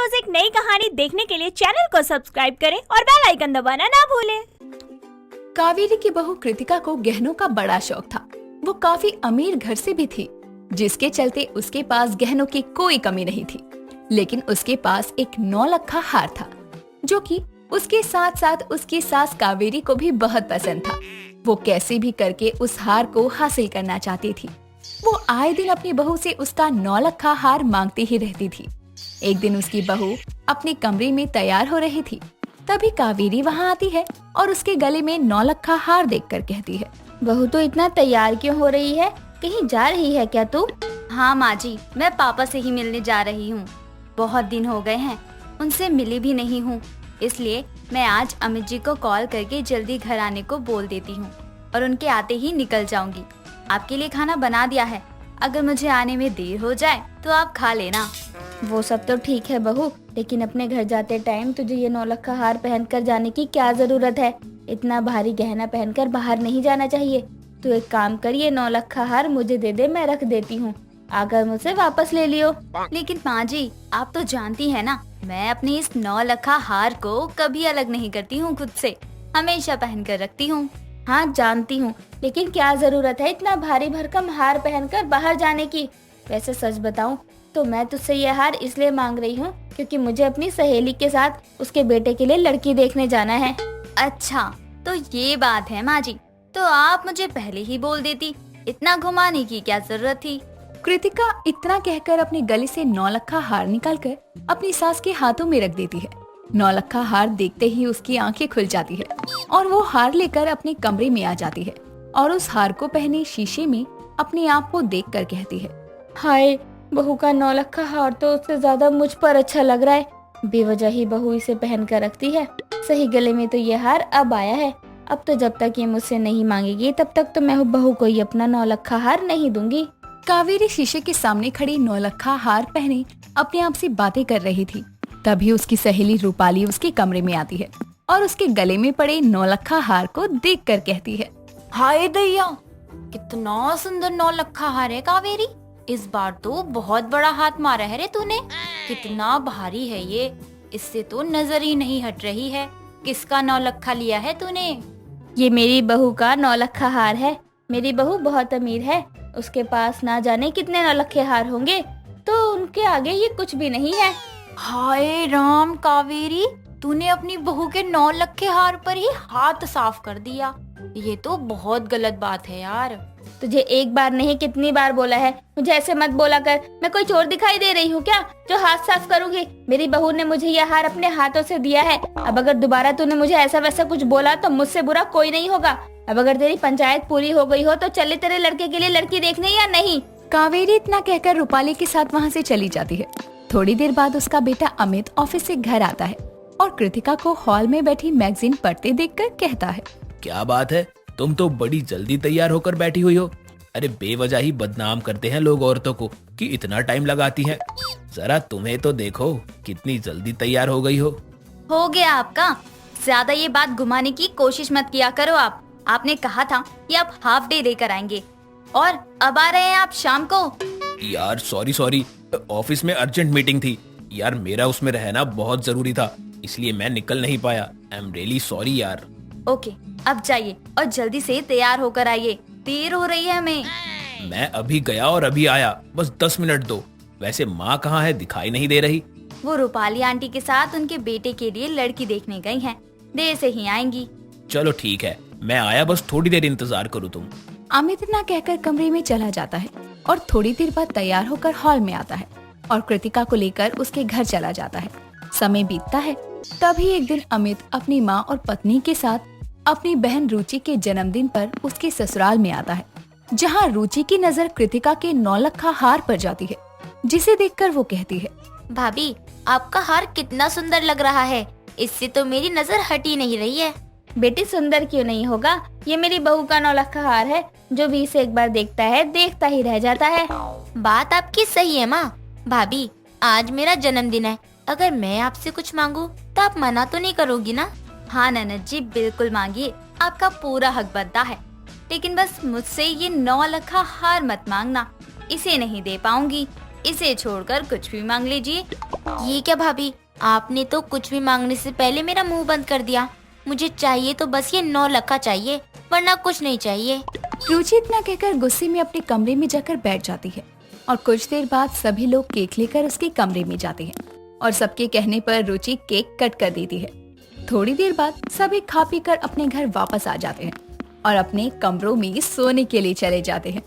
रोज एक नई कहानी देखने के लिए चैनल को सब्सक्राइब करें और बेल आइकन दबाना ना भूलें। कावेरी की बहू कृतिका को गहनों का बड़ा शौक था। वो काफी अमीर घर से भी थी, जिसके चलते उसके पास गहनों की कोई कमी नहीं थी। लेकिन उसके पास एक 9 लखा हार था, जो कि उसके साथ साथ उसकी सास कावेरी को भी बहुत पसंद था। वो कैसे भी करके उस हार को हासिल करना चाहती थी। वो आए दिन अपनी बहू से उसका 9 लखा हार मांगती ही रहती थी। एक दिन उसकी बहू अपने कमरे में तैयार हो रही थी, तभी कावेरी वहाँ आती है और उसके गले में 9 लखा हार देखकर कहती है, बहू तो इतना तैयार क्यों हो रही है? कहीं जा रही है क्या तू? हाँ माँ जी, मैं पापा से ही मिलने जा रही हूँ। बहुत दिन हो गए हैं, उनसे मिली भी नहीं हूँ, इसलिए मैं आज अमित जी को कॉल करके जल्दी घर आने को बोल देती हूँ और उनके आते ही निकल जाऊंगी। आपके लिए खाना बना दिया है, अगर मुझे आने में देर हो जाए तो आप खा लेना। वो सब तो ठीक है बहू, लेकिन अपने घर जाते टाइम तुझे ये 9 लखा हार पहनकर जाने की क्या जरूरत है? इतना भारी गहना पहनकर बाहर नहीं जाना चाहिए। तू एक काम कर, ये 9 लखा हार मुझे दे दे, मैं रख देती हूँ, आकर मुझसे वापस ले लियो। लेकिन माँ जी, आप तो जानती है ना, मैं अपनी इस 9 लखा हार को कभी अलग नहीं करती हूँ, खुद से हमेशा पहन कर रखती हूँ। हाँ जानती हूँ, लेकिन क्या जरूरत है इतना भारी भरकम हार पहनकर बाहर जाने की? वैसे सच बताऊं तो मैं तुझसे ये हार इसलिए मांग रही हूँ क्योंकि मुझे अपनी सहेली के साथ उसके बेटे के लिए लड़की देखने जाना है। अच्छा, तो ये बात है माँ जी, तो आप मुझे पहले ही बोल देती, इतना घुमाने की क्या जरूरत थी? कृतिका इतना कहकर अपने गले से 9 लखा हार निकालकर अपनी सास के हाथों में रख देती है। 9 लखा हार देखते ही उसकी आंखें खुल जाती है और वो हार लेकर अपने कमरे में आ जाती है और उस हार को पहने शीशे में अपने आप को देखकर कहती है, हाय, बहू का 9 लखा हार तो उससे ज्यादा मुझ पर अच्छा लग रहा है। बेवजह ही बहू इसे पहन कर रखती है। सही गले में तो ये हार अब आया है। अब तो जब तक ये मुझसे नहीं मांगेगी तब तक तो मैं बहू को ही अपना 9 लखा हार नहीं दूंगी। कावेरी शीशे के सामने खड़ी 9 लखा हार पहने अपने आप से बातें कर रही थी। तभी उसकी सहेली रूपाली उसके कमरे में आती है और उसके गले में पड़े 9 लखा हार को देखकर कहती है, हाय दैया, कितना सुंदर 9 लखा हार है कावेरी। इस बार तो बहुत बड़ा हाथ मारा है रे तूने। कितना भारी है ये, इससे तो नजर ही नहीं हट रही है। किसका 9 लखा लिया है तूने? ये मेरी बहू का 9 लखा हार है। मेरी बहू बहुत अमीर है, उसके पास ना जाने कितने 9 लखे हार होंगे, तो उनके आगे ये कुछ भी नहीं है। हाय राम कावेरी, तूने अपनी बहू के 9 लखे हार पर ही हाथ साफ कर दिया। ये तो बहुत गलत बात है यार। तुझे एक बार नहीं कितनी बार बोला है, मुझे ऐसे मत बोला कर। मैं कोई चोर दिखाई दे रही हूँ क्या जो हाथ साफ करूंगी? मेरी बहू ने मुझे यह हार अपने हाथों से दिया है। अब अगर दोबारा तूने मुझे ऐसा वैसा कुछ बोला तो मुझसे बुरा कोई नहीं होगा। अब अगर तेरी पंचायत पूरी हो गई हो तो चले तेरे लड़के के लिए लड़की देखने या नहीं। कावेरी इतना कहकर रूपाली के साथ वहाँ से चली जाती है। थोड़ी देर बाद उसका बेटा अमित ऑफिस से घर आता है और कृतिका को हॉल में बैठी मैगजीन पढ़ते देखकर कहता है, क्या बात है, तुम तो बड़ी जल्दी तैयार होकर बैठी हुई हो। अरे बेवजह ही बदनाम करते हैं लोग औरतों को कि इतना टाइम लगाती हैं। जरा तुम्हें तो देखो, कितनी जल्दी तैयार हो गई हो। हो गया आपका, ज्यादा ये बात घुमाने की कोशिश मत किया करो आप। आपने कहा था कि आप हाफ डे लेकर आएंगे और अब आ रहे हैं आप शाम को। यार सॉरी, ऑफिस में अर्जेंट मीटिंग थी यार, मेरा उसमें रहना बहुत जरूरी था, इसलिए मैं निकल नहीं पाया। आई एम रियली सॉरी यार। ओके, अब जाइए और जल्दी से तैयार होकर आइए, देर हो रही है हमें। मैं अभी गया और अभी आया, बस 10 मिनट दो। वैसे माँ कहाँ है, दिखाई नहीं दे रही? वो रूपाली आंटी के साथ उनके बेटे के लिए लड़की देखने गई हैं, देर से ही आएंगी। चलो ठीक है, मैं आया, बस थोड़ी देर इंतजार करो तुम। अमित इतना कहकर कमरे में चला जाता है और थोड़ी देर बाद तैयार होकर हॉल में आता है और कृतिका को लेकर उसके घर चला जाता है। समय बीतता है, तभी एक दिन अमित अपनी माँ और पत्नी के साथ अपनी बहन रुचि के जन्मदिन पर उसके ससुराल में आता है, जहाँ रुचि की नजर कृतिका के 9 लखा हार पर जाती है, जिसे देखकर वो कहती है, भाभी, आपका हार कितना सुंदर लग रहा है, इससे तो मेरी नजर हट ही नहीं रही है। बेटी सुंदर क्यों नहीं होगा, ये मेरी बहू का 9 लखा हार है, जो भी इसे एक बार देखता है देखता ही रह जाता है। बात आपकी सही है माँ। भाभी, आज मेरा जन्मदिन है, अगर मैं आपसे कुछ मांगू तो आप मना तो नहीं करोगी ना? हाँ ननद जी, बिल्कुल मांगिए, आपका पूरा हक बनता है, लेकिन बस मुझसे ये 9 लखा हार मत मांगना, इसे नहीं दे पाऊंगी। इसे छोड़कर कुछ भी मांग लीजिए। ये क्या भाभी, आपने तो कुछ भी मांगने से पहले मेरा मुंह बंद कर दिया। मुझे चाहिए तो बस ये 9 लखा चाहिए, वरना कुछ नहीं चाहिए। रुचि इतना कहकर गुस्से में अपने कमरे में जाकर बैठ जाती है और कुछ देर बाद सभी लोग केक लेकर उसके कमरे में जाते हैं और सबके कहने पर रुचि केक कट कर देती है। थोड़ी देर बाद सभी खा पी कर अपने घर वापस आ जाते हैं और अपने कमरों में सोने के लिए चले जाते हैं।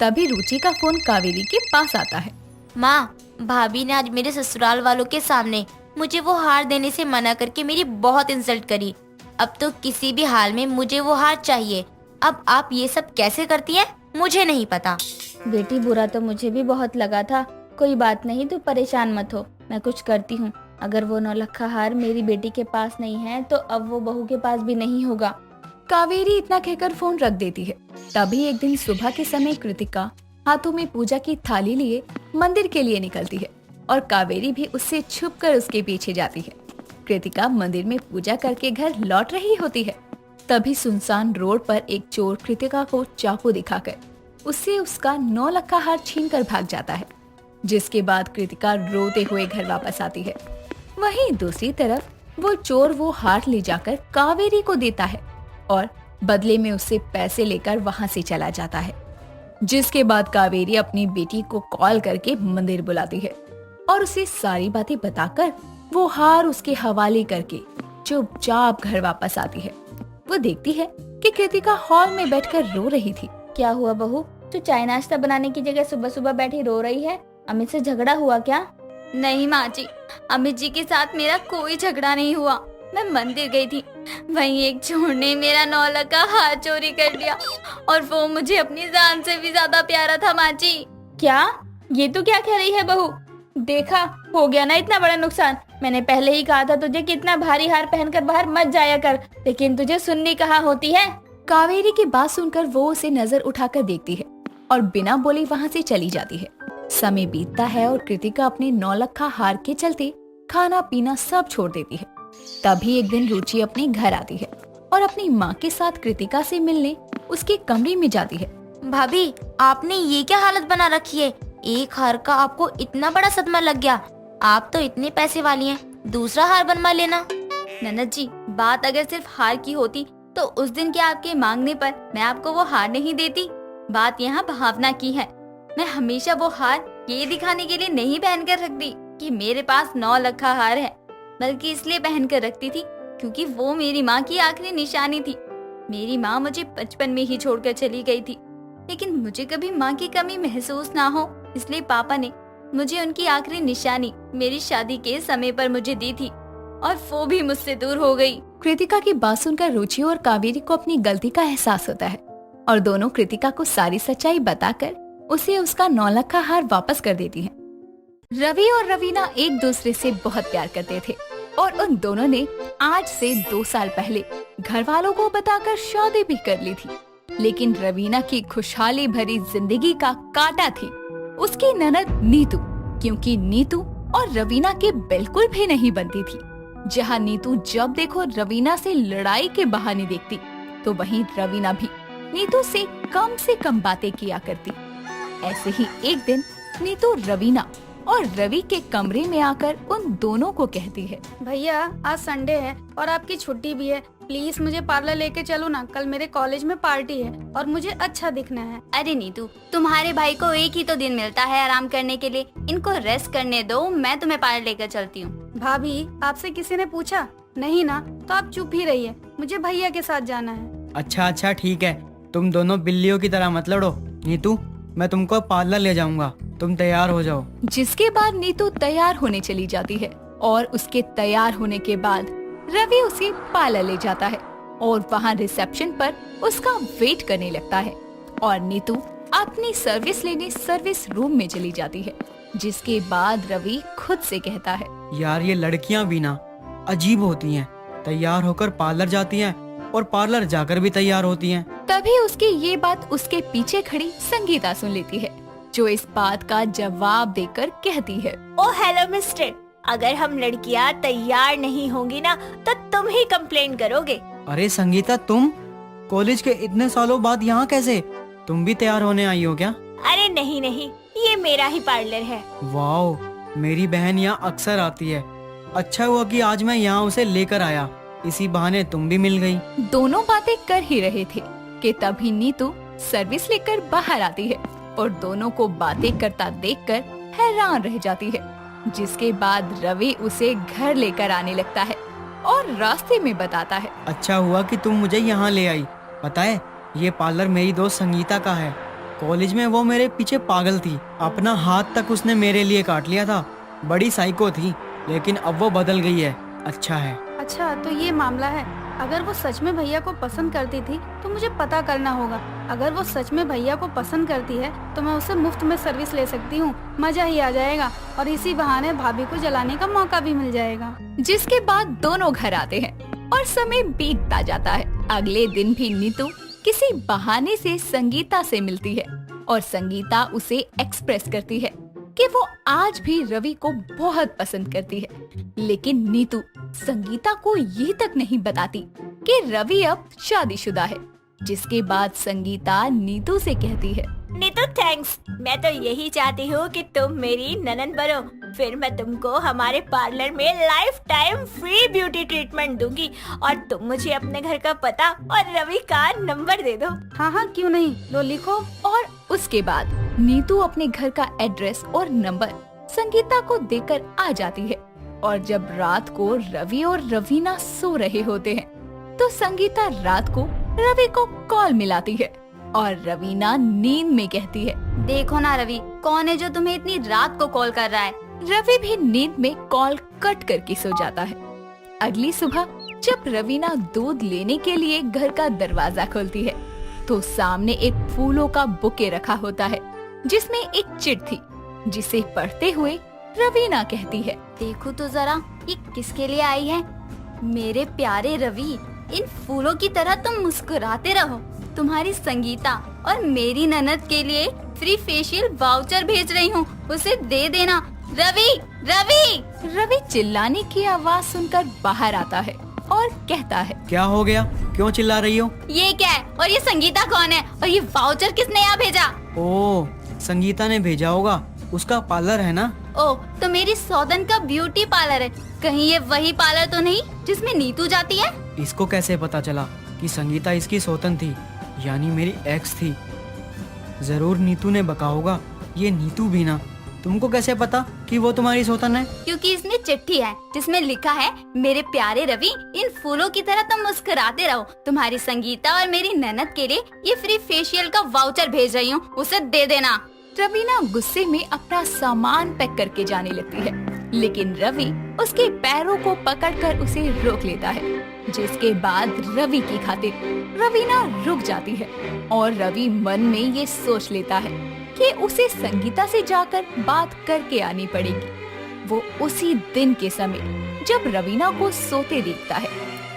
तभी रुचि का फोन कावेरी के पास आता है। माँ, भाभी ने आज मेरे ससुराल वालों के सामने मुझे वो हार देने से मना करके मेरी बहुत इंसल्ट करी। अब तो किसी भी हाल में मुझे वो हार चाहिए। अब आप ये सब कैसे करती हैं मुझे नहीं पता। बेटी, बुरा तो मुझे भी बहुत लगा था। कोई बात नहीं, तू परेशान मत हो, मैं कुछ करती हूँ। अगर वो 9 लखा हार मेरी बेटी के पास नहीं है तो अब वो बहू के पास भी नहीं होगा। कावेरी इतना कहकर फोन रख देती है। तभी एक दिन सुबह के समय कृतिका हाथों में पूजा की थाली लिए मंदिर के लिए निकलती है और कावेरी भी उससे छुपकर उसके पीछे जाती है। कृतिका मंदिर में पूजा करके घर लौट रही होती है। तभी सुनसान रोड पर एक चोर कृतिका को चाकू दिखाकर उससे उसका 9 लखा हार छीन कर भाग जाता है, जिसके बाद कृतिका रोते हुए घर वापस आती है। वहीं दूसरी तरफ वो चोर वो हार ले जाकर कावेरी को देता है और बदले में उससे पैसे लेकर वहां से चला जाता है। जिसके बाद कावेरी अपनी बेटी को कॉल करके मंदिर बुलाती है और उसे सारी बातें बताकर वो हार उसके हवाले करके चुपचाप घर वापस आती है। वो देखती है कि कृतिका हॉल में बैठकर रो रही थी। क्या हुआ बहू, तू चाय नाश्ता बनाने की जगह सुबह सुबह बैठी रो रही है? अमित से झगड़ा हुआ क्या? नहीं माँ जी, अमित जी के साथ मेरा कोई झगड़ा नहीं हुआ। मैं मंदिर गई थी, वहीं एक चोर ने मेरा 9 लखा हार चोरी कर लिया और वो मुझे अपनी जान से भी ज्यादा प्यारा था माँ जी। क्या? ये तू क्या कह रही है बहू? देखा, हो गया ना इतना बड़ा नुकसान। मैंने पहले ही कहा था तुझे कि इतना भारी हार पहनकर बाहर मत जाया कर, लेकिन तुझे सुननी कहाँ होती है। कावेरी की बात सुनकर वो उसे नजर उठाकर देखती है और बिना बोले वहां से चली जाती है। समय बीतता है और कृतिका अपने 9 लखा हार के चलते खाना पीना सब छोड़ देती है। तभी एक दिन रुचि अपने घर आती है और अपनी माँ के साथ कृतिका से मिलने उसके कमरे में जाती है। भाभी, आपने ये क्या हालत बना रखी है? एक हार का आपको इतना बड़ा सदमा लग गया? आप तो इतने पैसे वाली हैं, दूसरा हार बनवा लेना। ननद जी, बात अगर सिर्फ हार की होती तो उस दिन के आपके मांगने पर मैं आपको वो हार नहीं देती। बात यहाँ भावना की है। मैं हमेशा वो हार ये दिखाने के लिए नहीं पहन कर रखती कि मेरे पास 9 लखा हार है, बल्कि इसलिए पहन कर रखती थी क्योंकि वो मेरी माँ की आखिरी निशानी थी। मेरी माँ मुझे बचपन में ही छोड़कर चली गई थी, लेकिन मुझे कभी माँ की कमी महसूस ना हो, इसलिए पापा ने मुझे उनकी आखिरी निशानी मेरी शादी के समय पर मुझे दी थी और वो भी मुझसे दूर हो गई। कृतिका की बात सुनकर रुचि और कावेरी को अपनी गलती का एहसास होता है और दोनों कृतिका को सारी सच्चाई बताकर उसे उसका 9 लखा हार वापस कर देती हैं। रवि और रवीना एक दूसरे से बहुत प्यार करते थे और उन दोनों ने आज से 2 साल पहले घर वालों को बताकर शादी भी कर ली थी। लेकिन रवीना की खुशहाली भरी जिंदगी का कांटा थी उसकी ननद नीतू, क्योंकि नीतू और रवीना के बिल्कुल भी नहीं बनती थी। जहाँ नीतू जब देखो रवीना से लड़ाई के बहाने देखती, तो वहीं रवीना भी नीतू से कम बातें किया करती। ऐसे ही एक दिन नीतू रवीना और रवि के कमरे में आकर उन दोनों को कहती है, भैया आज संडे है और आपकी छुट्टी भी है, प्लीज मुझे पार्लर लेके चलो ना, कल मेरे कॉलेज में पार्टी है और मुझे अच्छा दिखना है। अरे नीतू, तुम्हारे भाई को एक ही तो दिन मिलता है आराम करने के लिए, इनको रेस्ट करने दो, मैं तुम्हें पार्लर लेकर चलती हूँ। भाभी, आपसे किसी ने पूछा? नहीं ना, तो आप चुप ही रहिए, मुझे भैया के साथ जाना है। अच्छा ठीक है, तुम दोनों बिल्लियों की तरह मत लड़ो। नीतू, मैं तुमको पार्लर ले जाऊंगा, तुम तैयार हो जाओ। जिसके बाद नीतू तैयार होने चली जाती है और उसके तैयार होने के बाद रवि उसे पार्लर ले जाता है और वहाँ रिसेप्शन पर उसका वेट करने लगता है और नीतू अपनी सर्विस लेने सर्विस रूम में चली जाती है। जिसके बाद रवि खुद से कहता है, यार ये लड़कियां भी ना अजीब होती हैं, तैयार होकर पार्लर जाती हैं और पार्लर जाकर भी तैयार होती हैं। तभी उसकी ये बात उसके पीछे खड़ी संगीता सुन लेती है, जो इस बात का जवाब देकर कहती है, ओ हेलो मिस्टर, अगर हम लड़कियां तैयार नहीं होंगी ना तो तुम ही कंप्लेन करोगे। अरे संगीता, तुम कॉलेज के इतने सालों बाद यहाँ कैसे? तुम भी तैयार होने आई हो क्या? अरे नहीं, ये मेरा ही पार्लर है। वाह, मेरी बहन यहाँ अक्सर आती है। अच्छा हुआ कि आज मैं यहाँ उसे लेकर आया, इसी बहाने तुम भी मिल गई। दोनों बातें कर ही रहे थे कि तभी नीतू सर्विस लेकर बाहर आती है और दोनों को बातें करता देखकर हैरान रह जाती है। जिसके बाद रवि उसे घर लेकर आने लगता है और रास्ते में बताता है। अच्छा हुआ कि तुम मुझे यहाँ ले आई। पता है, ये पार्लर मेरी दोस्त संगीता का है। कॉलेज में वो मेरे पीछे पागल थी, अपना हाथ तक उसने मेरे लिए काट लिया था। बड़ी साइको थी, लेकिन अब वो बदल गई है। अच्छा है। अच्छा, तो ये मामला है। अगर वो सच में भैया को पसंद करती थी तो मुझे पता करना होगा। अगर वो सच में भैया को पसंद करती है तो मैं उसे मुफ्त में सर्विस ले सकती हूँ। मजा ही आ जाएगा और इसी बहाने भाभी को जलाने का मौका भी मिल जाएगा। जिसके बाद दोनों घर आते हैं और समय बीतता जाता है। अगले दिन भी नीतू किसी बहाने से संगीता से मिलती है और संगीता उसे एक्सप्रेस करती है कि वो आज भी रवि को बहुत पसंद करती है। लेकिन नीतू संगीता को ये तक नहीं बताती कि रवि अब शादीशुदा है। जिसके बाद संगीता नीतू से कहती है, नीतू थैंक्स, मैं तो यही चाहती हूँ कि तुम मेरी ननद बनो, फिर मैं तुमको हमारे पार्लर में life time free beauty treatment दूंगी और तुम मुझे अपने घर का पता और रवि का नंबर दे दो। हाँ हाँ, क्यों नहीं, लो लिखो। और उसके बाद नीतू अपने घर का एड्रेस और नंबर संगीता को देकर आ जाती है। और जब रात को रवि और रवीना सो रहे होते हैं तो संगीता रात को रवि को कॉल मिलाती है और रवीना नींद में कहती है, देखो ना रवि, कौन है जो तुम्हें इतनी रात को कॉल कर रहा है। रवि भी नींद में कॉल कट करके सो जाता है। अगली सुबह जब रवीना दूध लेने के लिए घर का दरवाजा खोलती है तो सामने एक फूलों का बुके रखा होता है जिसमें एक चिट थी, जिसे पढ़ते हुए रवीना कहती है, देखो तो जरा, ये किसके लिए आई है। मेरे प्यारे रवि, इन फूलों की तरह तुम मुस्कुराते रहो। तुम्हारी संगीता और मेरी ननद के लिए फ्री फेशियल वाउचर भेज रही हूँ, उसे दे देना। रवि, रवि! रवि चिल्लाने की आवाज सुनकर बाहर आता है और कहता है, क्या हो गया, क्यों चिल्ला रही हो? ये क्या है और ये संगीता कौन है और ये वाउचर किसने यहाँ भेजा? ओह, संगीता ने भेजा होगा, उसका पार्लर है ना। ओह, तो मेरी सौदन का ब्यूटी पार्लर है। कहीं ये वही पार्लर तो नहीं जिसमें नीतू जाती है? इसको कैसे पता चला कि संगीता इसकी सौतन थी, यानी मेरी एक्स थी? जरूर नीतू ने बका होगा। ये नीतू भी ना, तुमको कैसे पता कि वो तुम्हारी सौतन है? क्योंकि इसमें चिट्ठी है जिसमें लिखा है, मेरे प्यारे रवि, इन फूलों की तरह तुम मुस्कुराते रहो। तुम्हारी संगीता और मेरी ननद के लिए ये फ्री फेशियल का वाउचर भेज रही हूँ, उसे दे देना। रवीना गुस्से में अपना सामान पैक करके जाने लगती है, लेकिन रवि उसके पैरों को पकड़कर उसे रोक लेता है। जिसके बाद रवि की खातिर रवीना रुक जाती है और रवि मन में ये सोच लेता है कि उसे संगीता से जाकर बात करके आनी पड़ेगी। वो उसी दिन के समय जब रवीना को सोते देखता है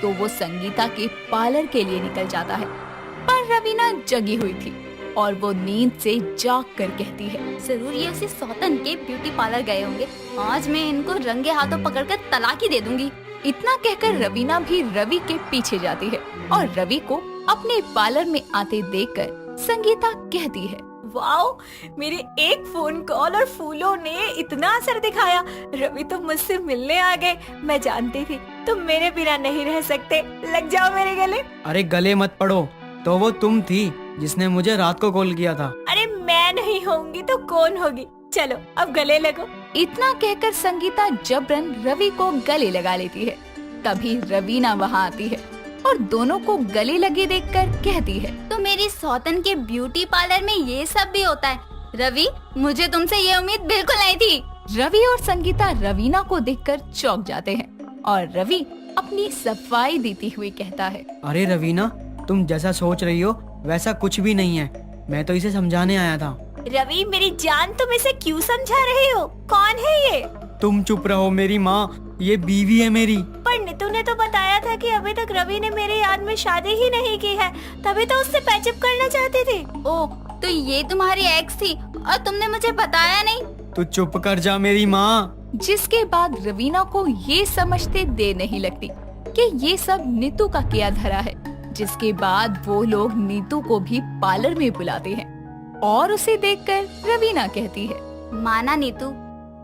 तो वो संगीता के पार्लर के लिए निकल जाता है, पर रवीना जगी हुई थी और वो नींद से जाग कर कहती है, जरूर ये उसी सौतन के ब्यूटी पार्लर गए होंगे। आज मैं इनको रंगे हाथों पकड़कर तलाक ही दे दूंगी। इतना कहकर रवीना भी रवि के पीछे जाती है और रवि को अपने पार्लर में आते देखकर संगीता कहती है, वाओ, मेरे एक फोन कॉल और फूलों ने इतना असर दिखाया। रवि तो मुझसे मिलने आ गए। मैं जानती थी तुम मेरे बिना नहीं रह सकते। लग जाओ मेरे गले। अरे गले मत पड़ो, तो वो तुम थी जिसने मुझे रात को कॉल किया था। अरे मैं नहीं होंगी तो कौन होगी? चलो अब गले लगो। इतना कहकर संगीता जबरन रवि को गले लगा लेती है। तभी रवीना वहाँ आती है और दोनों को गले लगे देखकर कहती है, तो मेरी सौतन के ब्यूटी पार्लर में ये सब भी होता है। रवि, मुझे तुमसे ये उम्मीद बिल्कुल नहीं थी। रवि और संगीता रवीना को देखकर चौंक जाते हैं और रवि अपनी सफाई देती हुए कहता है, अरे रवीना, तुम जैसा सोच रही हो वैसा कुछ भी नहीं है। मैं तो इसे समझाने आया था। रवि मेरी जान, तुम इसे क्यों समझा रहे हो? कौन है ये? तुम चुप रहो मेरी माँ, ये बीवी है मेरी। पर नीतू ने तो बताया था कि अभी तक रवि ने मेरे याद में शादी ही नहीं की है, तभी तो उससे पैचअप करना चाहते थे। ओह, तो ये तुम्हारी एक्स थी और तुमने मुझे बताया नहीं? तू चुप कर जा मेरी माँ। जिसके बाद रवीना को ये समझते देर नहीं लगती कि ये सब नीतू का किया धरा है। जिसके बाद वो लोग नीतू को भी पार्लर में बुलाते हैं और उसे देखकर रवीना कहती है, माना नीतू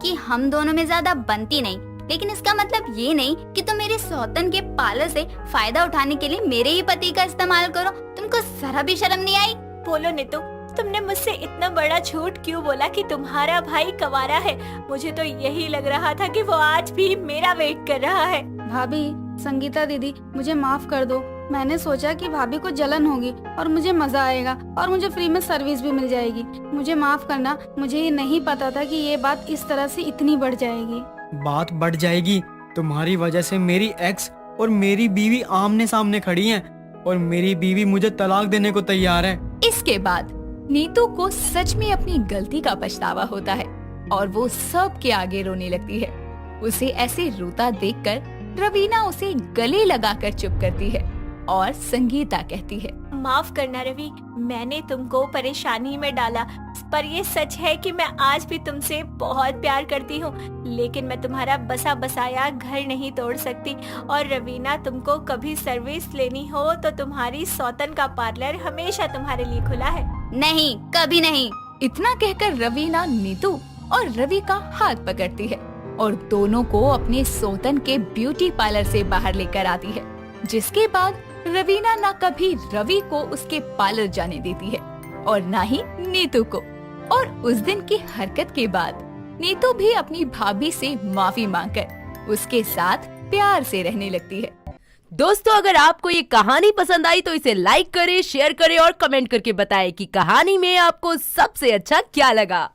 कि हम दोनों में ज्यादा बनती नहीं, लेकिन इसका मतलब ये नहीं कि तुम मेरे सौतन के पार्लर से फायदा उठाने के लिए मेरे ही पति का इस्तेमाल करो। तुमको जरा भी शर्म नहीं आई? बोलो नीतू, तुमने मुझसे इतना बड़ा झूठ क्यों बोला कि तुम्हारा भाई कंवारा है? मुझे तो यही लग रहा था कि वो आज भी मेरा वेट कर रहा है। भाभी, संगीता दीदी, मुझे माफ कर दो। मैंने सोचा कि भाभी को जलन होगी और मुझे मजा आएगा और मुझे फ्री में सर्विस भी मिल जाएगी। मुझे माफ करना, मुझे ये नहीं पता था कि ये बात इस तरह से इतनी बढ़ जाएगी। बात बढ़ जाएगी। तुम्हारी वजह से मेरी एक्स और मेरी बीवी आमने सामने खड़ी हैं और मेरी बीवी मुझे तलाक देने को तैयार है। इसके बाद नीतू को सच में अपनी गलती का पछतावा होता है और वो सबके आगे रोने लगती है। उसे ऐसे रोता देखकर रवीना उसे गले लगाकर चुप करती है और संगीता कहती है, माफ करना रवि, मैंने तुमको परेशानी में डाला, पर ये सच है कि मैं आज भी तुमसे बहुत प्यार करती हूँ, लेकिन मैं तुम्हारा बसा बसाया घर नहीं तोड़ सकती। और रवीना, तुमको कभी सर्विस लेनी हो तो तुम्हारी सौतन का पार्लर हमेशा तुम्हारे लिए खुला है। नहीं, कभी नहीं। इतना कहकर रवीना नीतू और रवि का हाथ पकड़ती है और दोनों को अपने सौतन के ब्यूटी पार्लर से बाहर लेकर आती है, जिसके बाद रवीना ना कभी रवि को उसके पार्लर जाने देती है और ना ही नीतू को। और उस दिन की हरकत के बाद नीतू भी अपनी भाभी से माफी मांगकर उसके साथ प्यार से रहने लगती है। दोस्तों, अगर आपको ये कहानी पसंद आई तो इसे लाइक करें, शेयर करें और कमेंट करके बताएं कि कहानी में आपको सबसे अच्छा क्या लगा।